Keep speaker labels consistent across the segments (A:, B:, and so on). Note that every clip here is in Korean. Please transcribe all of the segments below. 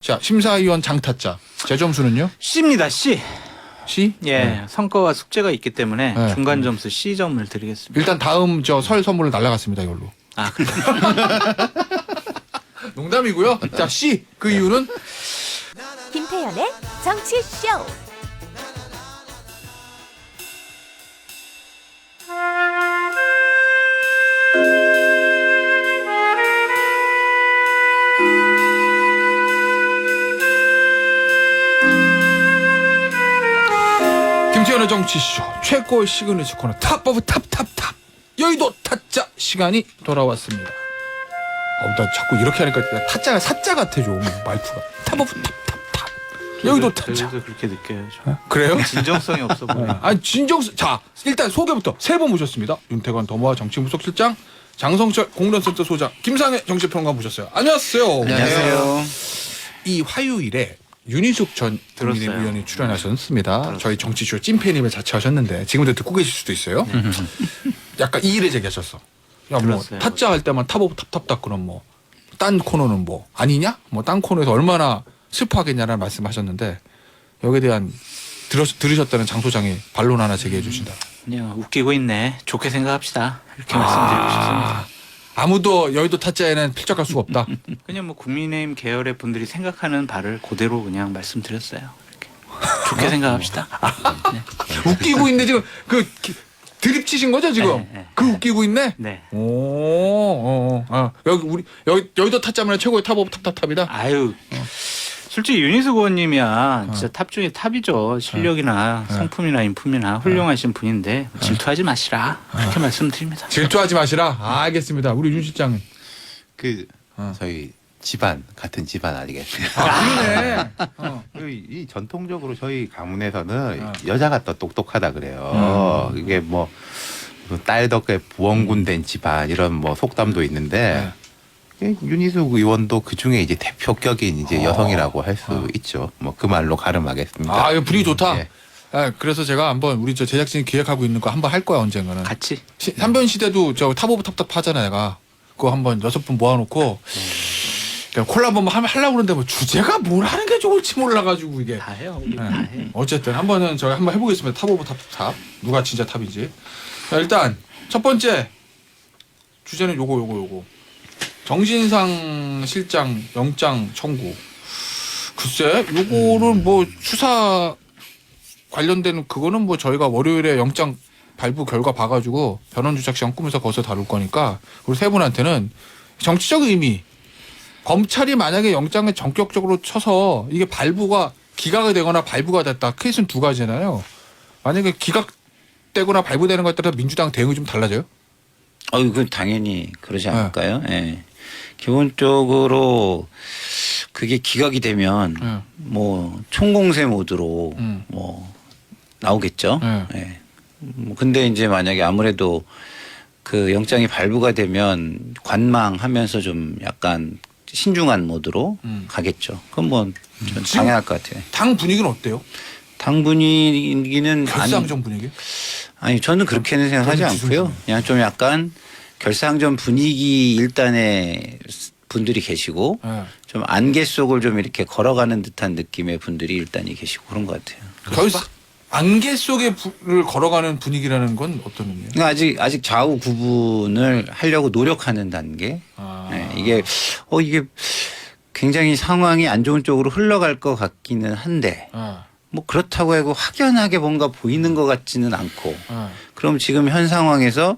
A: 자, 심사위원 장타짜. 제 점수는요?
B: C입니다. C.
A: C?
B: 예, 성과와 숙제가 있기 때문에
A: 네.
B: 중간 점수 C점을 드리겠습니다.
A: 일단 다음 저 설 선물을 날라갔습니다, 이걸로.
B: 아, 그래요?
A: 농담이고요. 자, C. 그 이유는
C: 김태현의 정치쇼.
A: 김태현의 정치쇼 최고의 시그니처 코너 탑 오브 탑 여의도 타짜 시간이 돌아왔습니다. 나 자꾸 이렇게 하니까 타짜가 사짜 같아 좀 말투가. 탑 오브 탑 여의도 타짜.
B: 그래서 그렇게 느껴요. 좀.
A: 그래요?
B: 진정성이 없어 보여요.
A: 아니 진정성. 자 일단 소개부터 세 분 모셨습니다. 윤태관 더모아 정치분석실장, 장성철 공론센터 소장, 김상혜 정치평론가 모셨어요. 안녕하세요.
B: 안녕하세요.
A: 이 화요일에 윤희숙 전 국민의힘
B: 들었어요.
A: 의원이 출연하셨습니다. 저희 정치쇼 찐팬임을 자처하셨는데 지금도 듣고 계실 수도 있어요. 약간 이의를 제기하셨어. 야, 뭐
B: 들었어요.
A: 타짜 할 때만 탑오브 탑 그럼 뭐 딴 코너는 뭐 아니냐? 뭐 딴 코너에서 얼마나 슬퍼하겠냐라는 말씀하셨는데 여기에 대한 들으셨다는 장 소장이 반론 하나 제기해 주신다.
B: 그냥 웃기고 있네. 좋게 생각합시다. 이렇게 말씀드리고 싶습니다.
A: 아무도 여의도 타짜에는 필적할 수가 없다.
B: 그냥 뭐 국민의힘 계열의 분들이 생각하는 바를 그대로 그냥 말씀드렸어요. 이렇게. 좋게 생각합시다. 네.
A: 웃기고 있네 지금 그 드립 치신 거죠 지금?
B: 네.
A: 그 웃기고 있네.
B: 네.
A: 여기 우리 여의도 타짜만의 최고의 탑 오브 탑이다.
B: 아유. 솔직히 윤희숙 의원님이야 진짜 탑 중에 탑이죠. 실력이나 성품이나 인품이나 훌륭하신 분인데 질투하지 마시라. 그렇게 말씀드립니다.
A: 질투하지 마시라. 알겠습니다. 우리 윤 실장은.
D: 저희 집안 같은 집안 아니겠습니까?
A: 그러네.
D: 이 전통적으로 저희 가문에서는 여자가 더 똑똑하다 그래요. 이게 뭐 딸 덕에 부원군 된 집안 이런 뭐 속담도 있는데 윤희숙 의원도 그 중에 이제 대표격인 이제 여성이라고 할 수 있죠. 뭐 그 말로 가름하겠습니다.
A: 이거 분위기 좋다.
D: 예.
A: 그래서 제가 한번 우리 저 제작진이 기획하고 있는 거 한번 할 거야 언젠가는.
B: 같이.
A: 삼변 시대도 저 탑 오브 탑 하잖아 내가. 그거 한번 6분 모아놓고 그냥 콜라보 한번 하려고 그러는데 뭐 주제가 뭘 하는 게 좋을지 몰라가지고 이게.
B: 다 해요. 우리 다 해.
A: 어쨌든 한번은 저희 한번 해보겠습니다. 탑 오브 탑. 누가 진짜 탑인지. 자 일단 첫 번째 주제는 요거. 정진상 실장 영장 청구. 글쎄 요거는 뭐 수사 관련된 그거는 뭐 저희가 월요일에 영장 발부 결과 봐가지고 변론 주작 시간 꾸면서 거기서 다룰 거니까 우리 세 분한테는 정치적 의미, 검찰이 만약에 영장을 전격적으로 쳐서 이게 발부가 기각이 되거나 발부가 됐다. 케이스는 두 가지잖아요. 만약에 기각되거나 발부되는 것에 따라서 민주당 대응이 좀 달라져요?
E: 그 당연히 그러지 않을까요? 예. 기본적으로 그게 기각이 되면 뭐 총공세 모드로 뭐 나오겠죠. 예. 근데 이제 만약에 아무래도 그 영장이 발부가 되면 관망하면서 좀 약간 신중한 모드로 가겠죠. 그건 뭐 좀 당연할 것 같아요.
A: 당 분위기는 어때요?
E: 당 분위기는
A: 결사항전 분위기?
E: 아니 저는 그렇게는 생각하지
A: 저는
E: 않고요.
A: 지수입니다.
E: 그냥 좀 약간 결사항전 분위기 일단의 분들이 계시고 좀 안개 속을 좀 이렇게 걸어가는 듯한 느낌의 분들이 일단이 계시고 그런 것 같아요.
A: 안개 속에 불을 걸어가는 분위기라는 건 어떤 의미예요?
E: 그러니까 아직 좌우 구분을 하려고 노력하는 단계. 네, 이게 굉장히 상황이 안 좋은 쪽으로 흘러갈 것 같기는 한데 뭐 그렇다고 해도 확연하게 뭔가 보이는 것 같지는 않고 그럼 지금 현 상황에서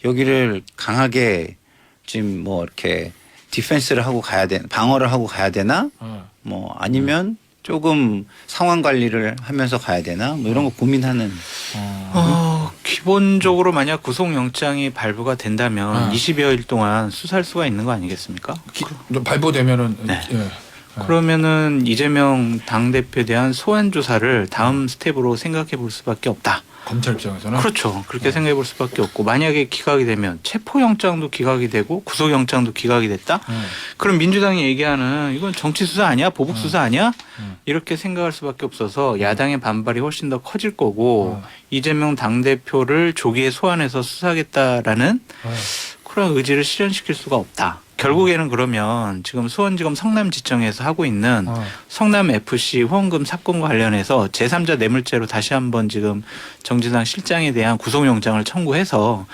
E: 여기를 강하게 지금 뭐 이렇게 디펜스를 하고 가야 되나 방어를 하고 가야 되나 뭐 아니면 조금 상황 관리를 하면서 가야 되나 뭐 이런 거 고민하는.
B: 기본적으로 만약 구속영장이 발부가 된다면 20여일 동안 수사할 수가 있는 거 아니겠습니까?
A: 발부되면은
B: 네.
A: 예.
B: 그러면은 이재명 당대표에 대한 소환 조사를 다음 스텝으로 생각해 볼 수밖에 없다.
A: 검찰 입장에서는
B: 그렇죠. 그렇게 생각해 볼 수밖에 없고 만약에 기각이 되면 체포영장도 기각이 되고 구속영장도 기각이 됐다. 그럼 민주당이 얘기하는 이건 정치수사 아니야? 보복수사 아니야? 이렇게 생각할 수밖에 없어서 야당의 반발이 훨씬 더 커질 거고 이재명 당대표를 조기에 소환해서 수사하겠다라는 그런 의지를 실현시킬 수가 없다. 결국에는 그러면 지금 수원지검 성남지청에서 하고 있는 성남FC 후원금 사건과 관련해서 제3자 뇌물죄로 다시 한번 지금 정진상 실장에 대한 구속영장을 청구해서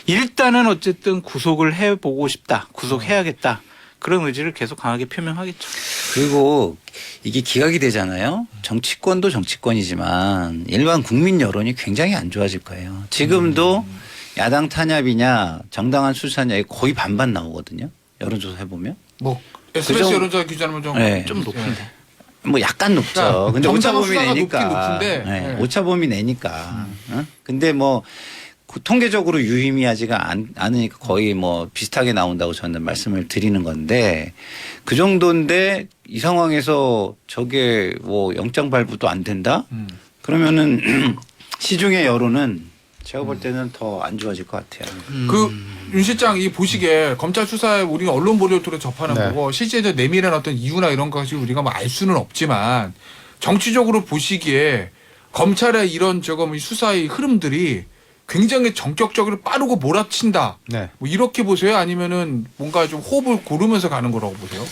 B: 일단은 어쨌든 구속을 해보고 싶다. 구속해야겠다. 그런 의지를 계속 강하게 표명하겠죠.
E: 그리고 이게 기각이 되잖아요. 정치권도 정치권이지만 일반 국민 여론이 굉장히 안 좋아질 거예요. 지금도 야당 탄압이냐 정당한 수사냐에 거의 반반 나오거든요. 여론조사 해보면.
A: 뭐 SBS
E: 정-
A: 여론조사 기준하면
E: 네.
B: 좀 높은데.
E: 뭐 약간 높죠.
A: 그러니까
E: 근데
A: 정당한
E: 오차범위
A: 수사가
E: 내니까.
A: 높긴 높은데.
E: 네.
A: 네.
E: 오차범위 내니까. 어? 근데 뭐 통계적으로 유의미하지가 않으니까 거의 뭐 비슷하게 나온다고 저는 말씀을 드리는 건데 그 정도인데 이 상황에서 저게 뭐 영장 발부도 안 된다? 그러면은 시중의 여론은 제가 볼 때는 더 안 좋아질 것 같아요.
A: 그 윤 실장 이 보시기에 검찰 수사에 우리가 언론 보도를 통해 접하는
D: 네.
A: 거고 실제 저 내밀한 어떤 이유나 이런 것이 우리가 뭐 알 수는 없지만 정치적으로 보시기에 검찰의 이런 저거 수사의 흐름들이 굉장히 전격적으로 빠르고 몰아친다.
D: 네.
A: 뭐 이렇게 보세요? 아니면은 뭔가 좀 호흡을 고르면서 가는 거라고 보세요?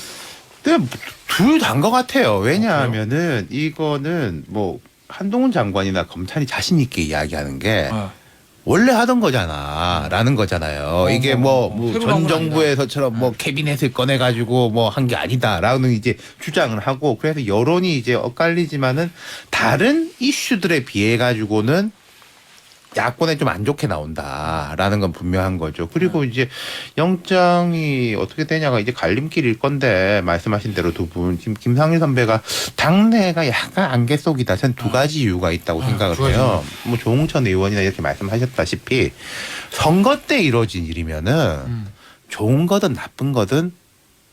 D: 근데 둘 다인 것 같아요. 왜냐하면은 이거는 뭐 한동훈 장관이나 검찰이 자신 있게 이야기하는 게
A: 어.
D: 원래 하던 거잖아라는 거잖아요. 이게 뭐
A: 새로
D: 전
A: 나온 건
D: 정부에서처럼 뭐 캐비넷을 꺼내가지고 뭐 한 게 아니다라는 이제 주장을 하고 그래서 여론이 이제 엇갈리지만은 다른 이슈들에 비해 가지고는 야권에 좀 안 좋게 나온다라는 건 분명한 거죠. 그리고 이제 영장이 어떻게 되냐가 이제 갈림길일 건데 말씀하신 대로 두 분 지금 김상일 선배가 당내가 약간 안개 속이다. 전 두 가지 이유가 있다고 생각을
A: 두 가지
D: 해요. 뭐 조홍천 의원이나 이렇게 말씀하셨다시피 선거 때 이루어진 일이면은 좋은 거든 나쁜 거든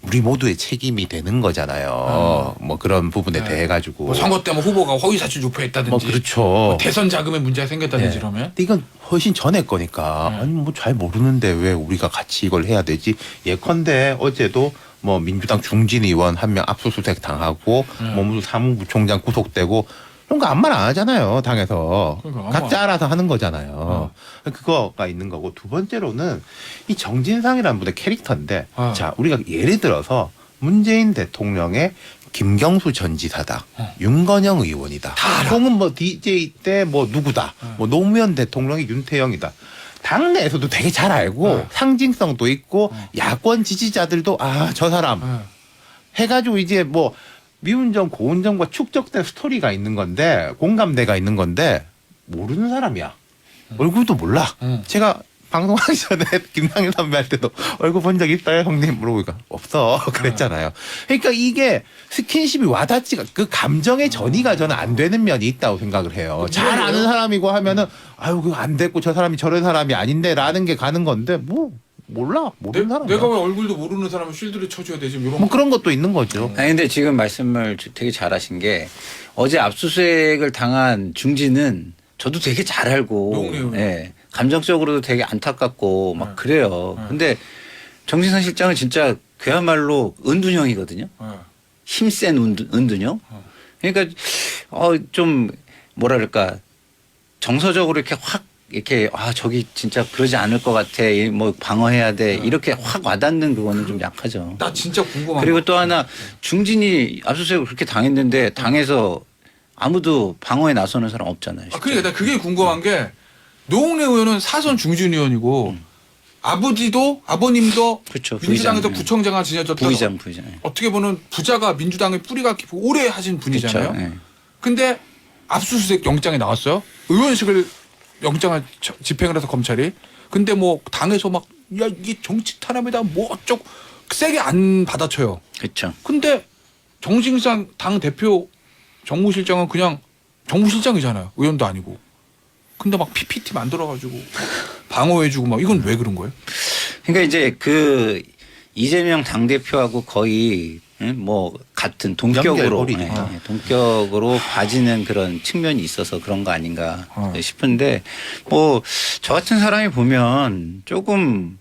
D: 우리 모두의 책임이 되는 거잖아요. 뭐 그런 부분에
A: 네.
D: 대해 가지고.
A: 뭐 선거 때 뭐 후보가 허위사실 유포했다든지
D: 뭐 그렇죠.
A: 뭐 대선 자금에 문제가 생겼다든지
D: 네.
A: 그러면
D: 근데 이건 훨씬 전에 거니까
A: 네.
D: 아니 뭐 잘 모르는데 왜 우리가 같이 이걸 해야 되지? 예컨대 어제도 뭐 민주당 중진 의원 한 명 압수수색 당하고 뭐 무슨 사무부총장 구속되고 이런 거 아무 말 안 하잖아요. 당에서
A: 그러니까 아무
D: 각자 알아서 하는 거잖아요. 그거가 있는 거고 두 번째로는 이 정진상이라는 분의 캐릭터인데 자 우리가 예를 들어서 문재인 대통령의 김경수 전 지사다. 윤건영 의원이다. 혹은 뭐 DJ 때 뭐 누구다. 뭐 노무현 대통령이 윤태영이다. 당내에서도 되게 잘 알고 상징성도 있고 야권 지지자들도 아, 저 사람 해가지고 이제 뭐 미운정 고운정과 축적된 스토리가 있는 건데 공감대가 있는 건데 모르는 사람이야. 얼굴도 몰라. 제가 방송하기 전에 김상일 선배 할 때도 얼굴 본 적 있어요 형님 물어보니까 없어 그랬잖아요. 그러니까 이게 스킨십이 와닿지가 그 감정의 전이가 저는 안 되는 면이 있다고 생각을 해요. 잘 아는 사람이고 하면은 아유 그거 안 됐고 저 사람이 저런 사람이 아닌데라는 게 가는 건데 뭐 몰라 모르는 사람.
A: 내가 왜 얼굴도 모르는 사람을 쉴드를 쳐줘야 되지? 이런
D: 뭐 그런 것도 있는 거죠.
E: 아니 근데 지금 말씀을 되게 잘하신 게 어제 압수수색을 당한 중진은 저도 되게 잘 알고 예, 감정적으로도 되게 안타깝고 막 그래요. 근데 정진상 실장은 진짜 그야말로 은둔형이거든요. 힘센 은둔형. 그러니까 좀 뭐랄까 정서적으로 이렇게 확 이렇게 아 저기 진짜 그러지 않을 것 같아 뭐 방어해야 돼 이렇게 확 와닿는 그거는 좀 약하죠.
A: 나 진짜 궁금한
E: 그리고
A: 거.
E: 또 하나 중진이 압수수색을 그렇게 당했는데 당에서 아무도 방어에 나서는 사람 없잖아요.
A: 아, 그러니까 나 그게 궁금한 게 노웅래 의원은 사선 중진 의원이고 아버님도
E: 그렇죠.
A: 민주당에서
E: 부의장.
A: 구청장을 지내줬던
E: 부의장.
A: 어떻게 보면 부자가 민주당의 뿌리가 깊고 오래 하신 분이잖아요.
E: 그렇죠. 예.
A: 근데 압수수색 영장이 나왔어요. 의원식을 영장을 집행을 해서 검찰이. 근데 뭐 당에서 막 야 이게 정치 탄압이다 뭐 어쩌고 세게 안 받아쳐요.
E: 그렇죠.
A: 근데 정진상 당 대표 정무실장은 그냥 정무실장이잖아요. 의원도 아니고. 근데 막 PPT 만들어가지고 방어해주고 막 이건 왜 그런 거예요?
E: 그러니까 이제 그 이재명 당 대표하고 거의 뭐 같은 동격으로
D: 연결고리니까.
E: 동격으로 봐지는 그런 측면이 있어서 그런 거 아닌가 싶은데 뭐 저 같은 사람이 보면 조금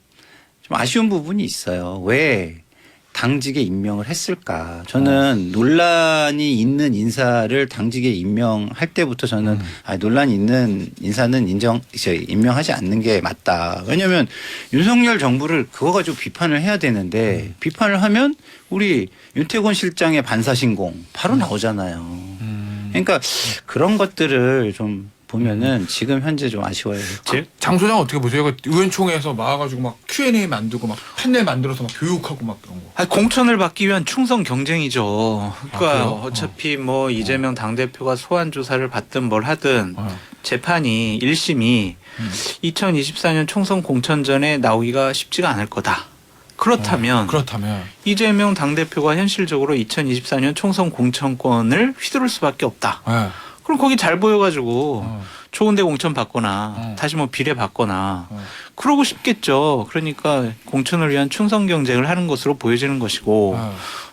E: 좀 아쉬운 부분이 있어요. 왜 당직에 임명을 했을까? 저는 논란이 있는 인사를 당직에 임명할 때부터 저는 논란이 있는 인사는 임명하지 않는 게 맞다. 왜냐하면 윤석열 정부를 그거 가지고 비판을 해야 되는데 비판을 하면 우리 윤태권 실장의 반사신공 바로 나오잖아요. 그러니까 그런 것들을 좀 보면은 지금 현재 좀 아쉬워요.
A: 장 소장 어떻게 보세요? 그 의원총회에서 나와가지고 막 Q&A 만들고 막 패널 만들어서 막 교육하고 막 그런 거.
B: 공천을 받기 위한 충성 경쟁이죠. 그러니까
A: 그래요?
B: 어차피 뭐 이재명 당대표가 소환 조사를 받든 뭘 하든 재판이 1심이 2024년 총선 공천 전에 나오기가 쉽지가 않을 거다. 그렇다면 이재명 당대표가 현실적으로 2024년 총선 공천권을 휘두를 수밖에 없다. 그럼 거기 잘 보여가지고 좋은데 공천 받거나 다시 뭐 비례 받거나 그러고 싶겠죠. 그러니까 공천을 위한 충성 경쟁을 하는 것으로 보여지는 것이고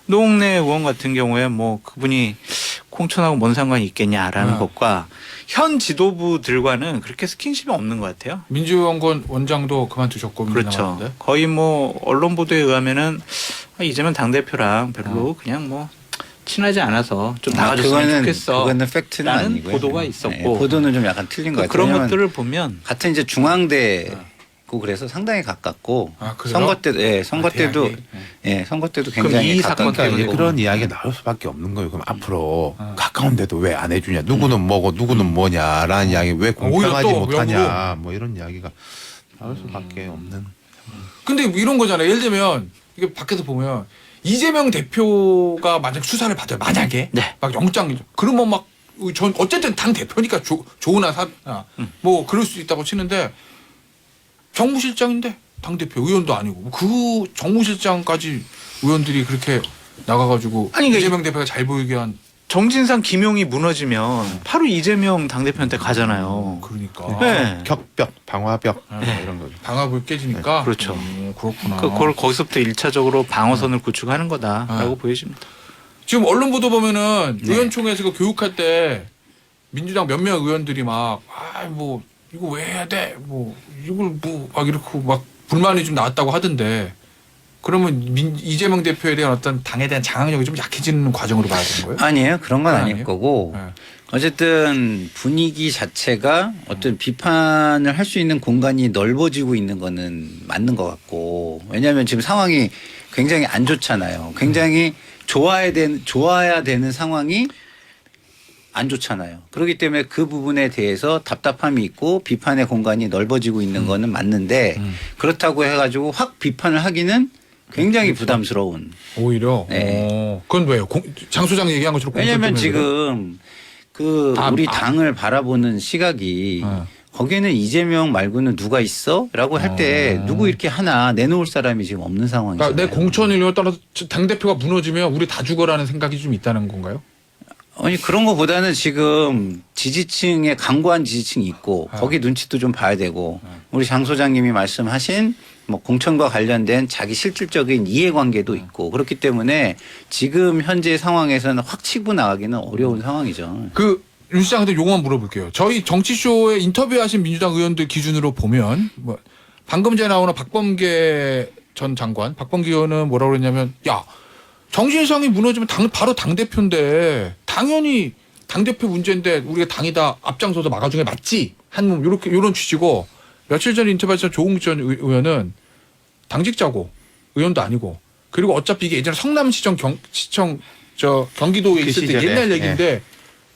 B: 노웅래 의원 같은 경우에 뭐 그분이 공천하고 뭔 상관이 있겠냐라는 것과 현 지도부들과는 그렇게 스킨십이 없는 것 같아요.
A: 민주연구원 원장도 그만두셨고
B: 그렇죠.
A: 남았는데.
B: 거의 뭐 언론 보도에 의하면은 이재명 당대표랑 별로 그냥 뭐 친하지 않아서 좀 나가줬으면 좋겠어.
E: 그거는 팩트는
B: 라는
E: 아니고요.
B: 보도가 있었고
E: 네, 보도는 좀 약간 틀린 것 같아요.
B: 그런 것들을 보면
E: 같은 이제 중앙대고 그래서 상당히 가깝고
A: 그래요?
E: 선거 때, 선거 때도 선거 때도 굉장히
B: 이 사건
E: 가깝게
B: 때문에
E: 하고.
D: 그런 이야기가 나올 수밖에 없는 거예요. 그럼 앞으로 가까운데도 왜 안 해주냐? 누구는 뭐고 누구는 뭐냐라는 이야기 왜 공평하지
A: 오히려 또
D: 못하냐? 뭐 이런 이야기가 나올 수밖에 없는.
A: 근데 이런 거잖아요. 예를 들면 이게 밖에서 보면 이재명 대표가 만약 수사를 받아요. 만약에
B: 네.
A: 막 영장 그러면 막 전 어쨌든 당 대표니까 좋으나 뭐 그럴 수 있다고 치는데 정무실장인데 당 대표 의원도 아니고 그 정무실장까지 의원들이 그렇게 나가가지고
B: 아니, 그러니까
A: 이재명 대표가 잘 보이게 한
B: 정진상 김용이 무너지면 바로 이재명 당대표한테 가잖아요.
A: 그러니까
B: 네.
D: 격벽, 방화벽
B: 네.
D: 이런 거.
A: 방압을 깨지니까
B: 그렇죠.
A: 그렇구나.
B: 그걸 거기서부터 1차적으로 방어선을 구축하는 거다라고 보여집니다.
A: 지금 언론 보도 보면은 의원총회에서 그 교육할 때 민주당 몇몇 의원들이 막 뭐 이거 왜 해야 돼? 뭐 이걸 뭐 막 이렇게 막 불만이 좀 나왔다고 하던데 그러면 이재명 대표에 대한 어떤 당에 대한 장악력이 좀 약해지는 과정으로 봐야 되는 거예요?
E: 아니에요. 그런 건 아닐
A: 아니에요?
E: 거고.
A: 네.
E: 어쨌든 분위기 자체가 어떤 비판을 할 수 있는 공간이 넓어지고 있는 거는 맞는 것 같고 왜냐하면 지금 상황이 굉장히 안 좋잖아요. 굉장히 좋아야 되는 상황이 안 좋잖아요. 그렇기 때문에 그 부분에 대해서 답답함이 있고 비판의 공간이 넓어지고 있는 거는 맞는데 그렇다고 해가지고 확 비판을 하기는 굉장히 부담스러운.
A: 오히려.
E: 네.
A: 그건 왜요? 장 소장 얘기한 것처럼
E: 왜냐하면
A: 공천 때문에
E: 지금 그 우리 당을 바라보는 시각이 거기에는 이재명 말고는 누가 있어? 라고 할 때 누구 이렇게 하나 내놓을 사람이 지금 없는 상황이잖아요.
A: 그러니까 내 공천 일령에 따라서 당 대표가 무너지면 우리 다 죽어라는 생각이 좀 있다는 건가요?
E: 아니 그런 거보다는 지금 지지층에 강고한 지지층이 있고 거기 눈치도 좀 봐야 되고 우리 장 소장님이 말씀하신 뭐 공천과 관련된 자기 실질적인 이해관계도 있고 그렇기 때문에 지금 현재 상황에서는 확 치고 나가기는 어려운 상황이죠.
A: 윤 시장한테 요거만 물어볼게요. 저희 정치쇼에 인터뷰하신 민주당 의원들 기준으로 보면 뭐 방금 전에 나오는 박범계 전 장관, 박범계 의원은 뭐라고 그랬냐면 야 정신상이 무너지면 바로 당대표인데 당연히 당대표 문제인데 우리가 당이다 앞장서서 막아준 게 맞지? 한 요런 취지고 며칠 전 인터뷰했던 조홍 전 의원은 당직자고 의원도 아니고 그리고 어차피 이게 예전에 성남시청 경기도에
D: 그
A: 있을 때
D: 시절에,
A: 옛날 얘기인데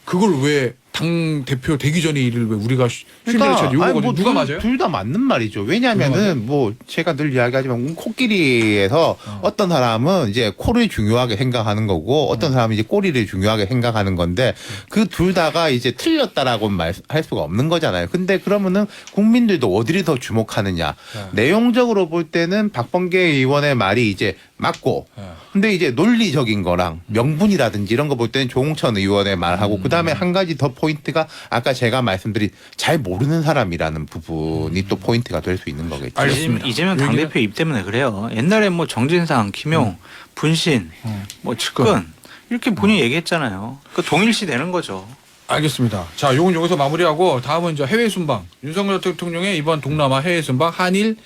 A: 그걸 왜 당 대표 되기 전에 일을 왜 우리가 쉴드를 쳐야 이거
D: 뭐
A: 누가 맞아요?
D: 둘 다 맞는 말이죠. 왜냐하면은 뭐 제가 늘 이야기하지만 코끼리에서 어떤 사람은 이제 코를 중요하게 생각하는 거고 어떤 사람은 이제 꼬리를 중요하게 생각하는 건데 그 둘 다가 이제 틀렸다라고는 할 수가 없는 거잖아요. 근데 그러면은 국민들도 어디를 더 주목하느냐. 내용적으로 볼 때는 박범계 의원의 말이 이제 맞고 근데 이제 논리적인 거랑 명분이라든지 이런 거 볼 때는 조홍천 의원의 말하고 그다음에 한 가지 더 포인트가 아까 제가 말씀드린 잘 모르는 사람이라는 부분이 또 포인트가 될 수 있는 거겠죠.
A: 알겠습니다.
B: 이재명 당대표 입 때문에 그래요. 옛날에 뭐 정진상, 김용, 분신, 뭐 측근 이렇게 본인이 얘기했잖아요. 그 동일시 되는 거죠.
A: 알겠습니다. 자, 요건 여기서 마무리하고 다음은 이제 해외 순방. 윤석열 대통령의 이번 동남아 해외 순방 한일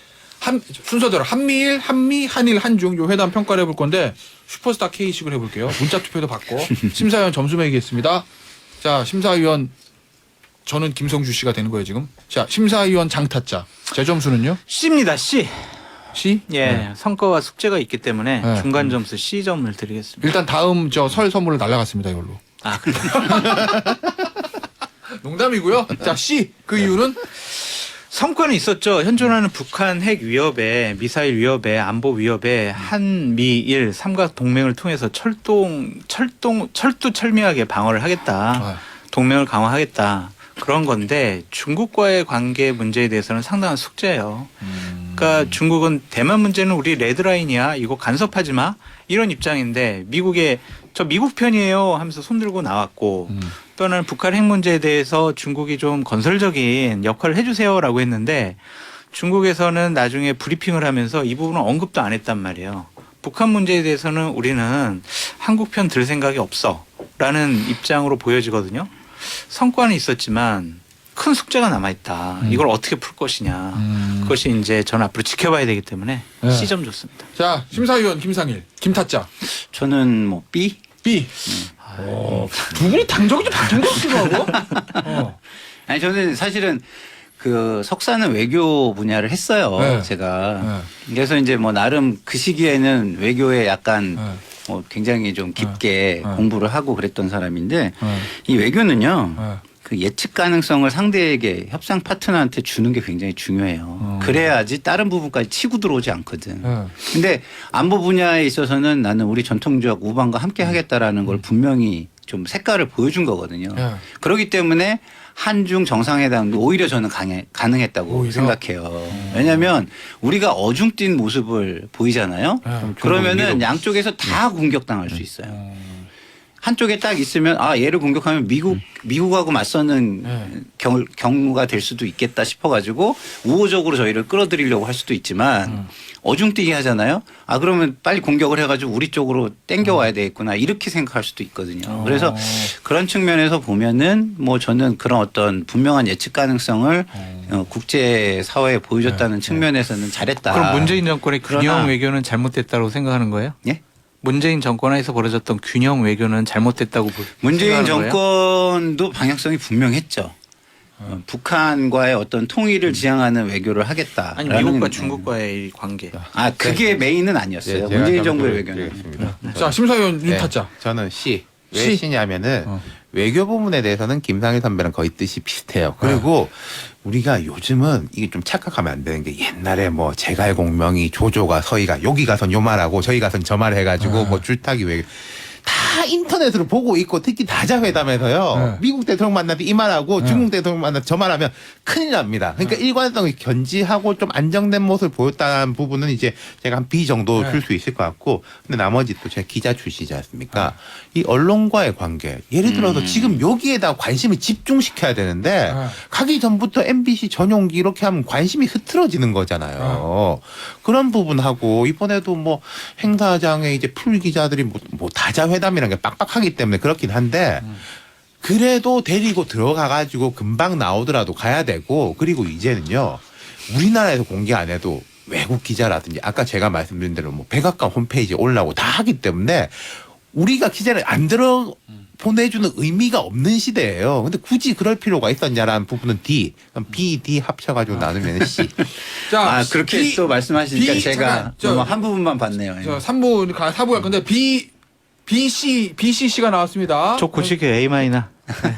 A: 순서대로 한미일, 한미, 한일, 한중 요 회담 평가를 해볼 건데 슈퍼스타 K식으로 해볼게요. 문자 투표도 받고 심사위원 점수 매기겠습니다. 자, 심사위원 저는 김성주 씨가 되는 거예요 지금. 자, 심사위원 장타짜 제 점수는요?
B: C입니다. C.
A: C?
B: 예,
A: 네.
B: 성과와 숙제가 있기 때문에
A: 네.
B: 중간 점수 C점을 드리겠습니다.
A: 일단 다음 저 설 선물을 날라갔습니다 이걸로.
B: 아, 그래요?
A: 농담이고요. 자, C 그 이유는
B: 성과는 있었죠. 현존하는 북한 핵 위협에, 미사일 위협에, 안보 위협에 한미일 삼각 동맹을 통해서 철두철미하게 방어를 하겠다. 동맹을 강화하겠다. 그런 건데 중국과의 관계 문제에 대해서는 상당한 숙제예요. 그러니까 중국은 대만 문제는 우리 레드라인이야. 이거 간섭하지 마. 이런 입장인데 미국에 저 미국 편이에요 하면서 손들고 나왔고 또는 북한 핵 문제에 대해서 중국이 좀 건설적인 역할을 해주세요라고 했는데 중국에서는 나중에 브리핑을 하면서 이 부분은 언급도 안 했단 말이에요. 북한 문제에 대해서는 우리는 한국 편 들 생각이 없어라는 입장으로 보여지거든요. 성과는 있었지만 큰 숙제가 남아있다. 이걸 어떻게 풀 것이냐. 그것이 이제 저는 앞으로 지켜봐야 되기 때문에
A: 네.
B: C점 좋습니다.
A: 자, 심사위원 김상일, 김타짜
E: 저는 뭐 B.
A: B. 두 분이 당적이 좀 바뀐 것 같기도 하고.
E: 아니 저는 사실은 그 석사는 외교 분야를 했어요.
A: 네.
E: 제가. 그래서 이제 뭐 나름 그 시기에는 외교에 약간
A: 네.
E: 뭐 굉장히 좀 깊게
A: 네.
E: 공부를 하고 그랬던 사람인데
A: 네.
E: 이 외교는요.
A: 네.
E: 그 예측 가능성을 상대에게 협상 파트너한테 주는 게 굉장히 중요해요. 그래야지 다른 부분까지 치고 들어오지 않거든. 근데 안보 분야에 있어서는 나는 우리 전통적 우방과 함께 하겠다라는 걸 분명히 좀 색깔을 보여준 거거든요. 그렇기 때문에 한중 정상회담도 오히려 저는 가능했다고
A: 오히려?
E: 생각해요. 왜냐하면 우리가 어중뛴 모습을 보이잖아요. 그러면은 양쪽에서 다 공격당할 수 있어요. 한쪽에 딱 있으면 아 얘를 공격하면 미국하고 맞서는 경우가 될 수도 있겠다 싶어가지고 우호적으로 저희를 끌어들이려고 할 수도 있지만 어중뛰게 하잖아요. 아 그러면 빨리 공격을 해가지고 우리 쪽으로 땡겨와야 되겠구나 이렇게 생각할 수도 있거든요. 그래서 그런 측면에서 보면은 뭐 저는 그런 어떤 분명한 예측 가능성을 국제 사회에 보여줬다는 측면에서는 잘했다.
B: 그럼 문재인 정권의 균형
E: 그러나
B: 외교는 잘못됐다고 생각하는 거예요?
E: 예?
B: 문재인 정권에서 벌어졌던 균형 외교는 잘못됐다고
E: 문재인
B: 생각하는 거예요?
E: 정권도 방향성이 분명했죠. 북한과의 어떤 통일을 지향하는 외교를 하겠다.
B: 아니 미국과 중국과의 이 관계.
E: 아 그게 메인은 아니었어요.
D: 제가
E: 문재인
D: 한번
E: 정부의
D: 보여드리겠습니다.
E: 외교는.
A: 자, 심사위원
D: 네,
A: 윤타짜.
D: 저는 C. 왜
A: C?
D: C냐면은 외교 부분에 대해서는 김상일 선배랑 거의 뜻이 비슷해요. 그리고 우리가 요즘은 이게 좀 착각하면 안 되는 게 옛날에 뭐 제갈공명이 조조가 서희가 여기 가선 요 말하고 저희 가선 저 말 해가지고 뭐 줄타기 외교 다 인터넷으로 보고 있고 특히 다자회담에서요. 미국 대통령 만나도 이 말하고 중국 대통령 만나도 저 말하면 큰일 납니다. 그러니까 일관성이 견지하고 좀 안정된 모습을 보였다는 부분은 이제 제가 한 B 정도 줄 수 있을 것 같고 근데 나머지 또 제가 기자 출신이지 않습니까? 이 언론과의 관계 예를 들어서 지금 여기에다 관심을 집중시켜야 되는데 가기 전부터 MBC 전용기 이렇게 하면 관심이 흐트러지는 거잖아요. 그런 부분하고 이번에도 뭐 행사장에 이제 풀 기자들이 뭐 다자회담이라는 게 빡빡하기 때문에 그렇긴 한데 그래도 데리고 들어가가지고 금방 나오더라도 가야 되고 그리고 이제는요 우리나라에서 공개 안 해도 외국 기자라든지 아까 제가 말씀드린 대로 뭐 백악관 홈페이지에 올라오고 다 하기 때문에 우리가 기자를 안 들어 보내주는 의미가 없는 시대예요. 근데 굳이 그럴 필요가 있었냐라는 부분은 D, 그럼 B, D 합쳐가지고 나누면 C.
A: 자,
E: 아 그렇게
A: B,
E: 또 말씀하시니까
A: B,
E: 제가
A: 잠깐,
E: 너무 한 부분만 봤네요.
A: 저 3부 4부 할 건데 BCC가 나왔습니다.
B: 저 고시게 A 마이나.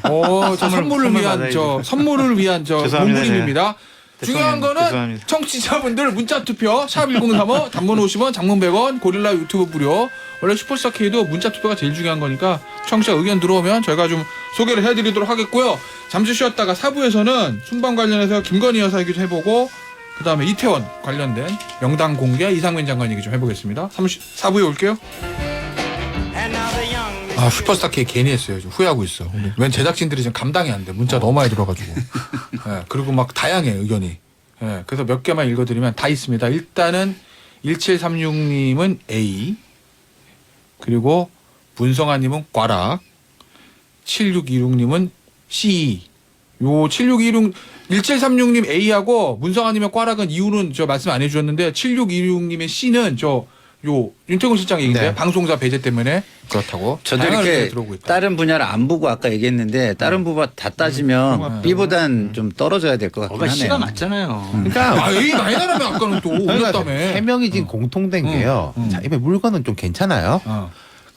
A: 저 선물을 위한 저
B: 죄송합니다.
A: 몸부림입니다. 중요한 거는
B: 죄송합니다.
A: 청취자분들 문자 투표 샵1035 단문 50원 장문 100원 고릴라 유튜브 무료. 원래 슈퍼스타 K도 문자 투표가 제일 중요한 거니까 청취자 의견 들어오면 저희가 좀 소개를 해드리도록 하겠고요. 잠시 쉬었다가 4부에서는 순방 관련해서 김건희 여사 얘기 좀 해보고 그다음에 이태원 관련된 명단 공개 이상민 장관 얘기 좀 해보겠습니다. 4부에 올게요. 아 슈퍼스타 K 괜히 했어요. 좀 후회하고 있어. 웬 제작진들이 지금 감당이 안 돼. 문자 너무 많이 들어가지고. 예, 그리고 막 다양해 의견이. 예, 그래서 몇 개만 읽어드리면 다 있습니다. 일단은 1736님은 A, 그리고 문성아님은 꽈락, 7626님은 C, 요 1736님 A하고 문성아님의 꽈락은 이유는 저 말씀 안 해주셨는데 7626님의 C는 저 요 윤태곤 실장 얘기인데
D: 네.
A: 방송사 배제 때문에 그렇다고.
E: 저도
A: 다양한
E: 이렇게
A: 의견이 들어오고 있다.
E: 다른 분야를 안 보고 아까 얘기했는데 다른 부분 다 따지면 B보단 좀 떨어져야 될 것 같긴
B: 뭐가
E: 하네요.
B: 씨가 맞잖아요.
D: 그러니까
A: 아, A 많이 나라며 아까는 또
D: 그러니까
A: 올렸다며.
D: 세 명이 지금 공통된 게요. 자, 이번 물건은 좀 괜찮아요.
A: 어.